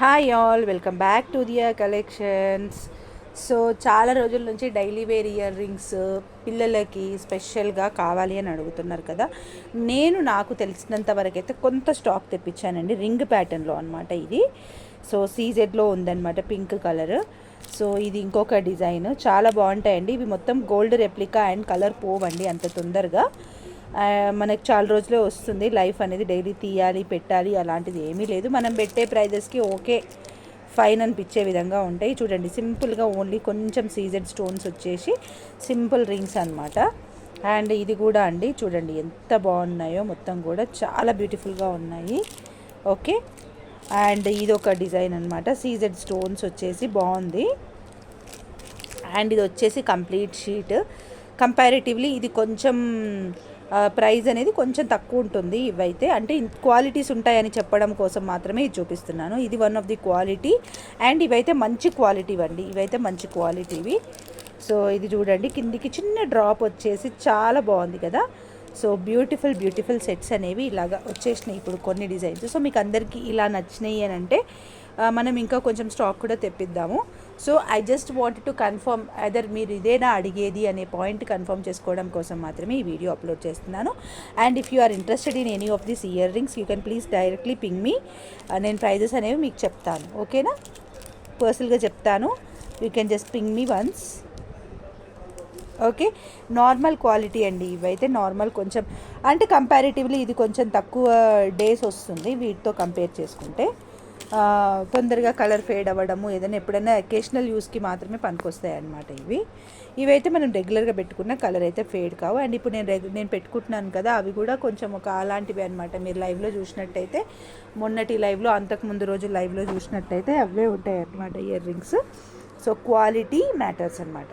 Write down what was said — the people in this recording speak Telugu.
Hi all, welcome back to dear collections. So చాలా రోజుల నుంచి డైలీ వేర్ ఇయర్ రింగ్స్ పిల్లలకి స్పెషల్గా కావాలి అని అడుగుతున్నారు కదా. నాకు తెలిసినంత వరకు అయితే కొంత స్టాక్ తెప్పించానండి, రింగ్ ప్యాటర్న్లో అనమాట ఇది. సో సీజెడ్లో ఉందన్నమాట, పింక్ కలర్. సో ఇది ఇంకొక డిజైన్, చాలా బాగుంటాయండి. ఇవి మొత్తం గోల్డ్ రెప్లికా అండ్ కలర్ పోవండి అంత తొందరగా. మనకు చాలా రోజులే వస్తుంది. లైఫ్ అనేది డైలీ తీయాలి పెట్టాలి అలాంటిది ఏమీ లేదు. మనం పెట్టే ప్రైజెస్కి ఓకే ఫైన్ అనిపించే విధంగా ఉంటాయి. చూడండి, సింపుల్గా ఓన్లీ కొంచెం సీజెడ్ స్టోన్స్ వచ్చేసి సింపుల్ రింగ్స్ అనమాట. అండ్ ఇది కూడా అండి, చూడండి ఎంత బాగున్నాయో, మొత్తం కూడా చాలా బ్యూటిఫుల్గా ఉన్నాయి. ఓకే, అండ్ ఇది ఒక డిజైన్ అనమాట, సీజెడ్ స్టోన్స్ వచ్చేసి బాగుంది. అండ్ ఇది వచ్చేసి కంప్లీట్ షీట్. కంపారిటివ్లీ ఇది కొంచెం ప్రైస్ అనేది కొంచెం తక్కువ ఉంటుంది. ఇవైతే అంటే క్వాలిటీస్ ఉంటాయని చెప్పడం కోసం మాత్రమే ఇది చూపిస్తున్నాను. ఇది one of the quality. And ఇవైతే మంచి క్వాలిటీ అండి, ఇవైతే మంచి క్వాలిటీవి. సో ఇది చూడండి, కిందికి చిన్న డ్రాప్ వచ్చేసి చాలా బాగుంది కదా. సో బ్యూటిఫుల్ సెట్స్ అనేవి ఇలాగా వచ్చేసినాయి ఇప్పుడు కొన్ని డిజైన్స్. సో మీకు అందరికీ ఇలా నచ్చినాయి అని అంటే మనం ఇంకా కొంచెం స్టాక్ కూడా తెప్పిద్దాము. So I just wanted to confirm other మీరు ఇదేనా అడిగేది అనే పాయింట్ కన్ఫర్మ్ చేసుకోవడం కోసం మాత్రమే ఈ వీడియో అప్లోడ్ చేస్తున్నాను. And if you are interested in any of this earrings you can please directly ping me. నేను ప్రైజెస్ అనేవి మీకు చెప్తాను, ఓకేనా, పర్సనల్గా చెప్తాను. You can just ping me once. Okay, normal quality అండి ఇవైతే. నార్మల్ కొంచెం అంటే కంపారిటివ్లీ ఇది కొంచెం తక్కువ డేస్ వస్తుంది వీటితో కంపేర్ చేసుకుంటే. తొందరగా కలర్ ఫేడ్ అవ్వడము, ఏదైనా ఎప్పుడైనా అకేషనల్ యూస్కి మాత్రమే పనికొస్తాయి అన్నమాట ఇవైతే మనం రెగ్యులర్గా పెట్టుకున్న కలర్ అయితే ఫేడ్ కావు. అండ్ ఇప్పుడు నేను పెట్టుకుంటున్నాను కదా, అవి కూడా కొంచెం ఒక అలాంటివి అనమాట. మీరు లైవ్లో చూసినట్టయితే, మొన్నటి లైవ్లో, అంతకుముందు రోజు లైవ్లో చూసినట్టయితే అవే ఉంటాయి అన్నమాట ear rings. So quality matters అనమాట.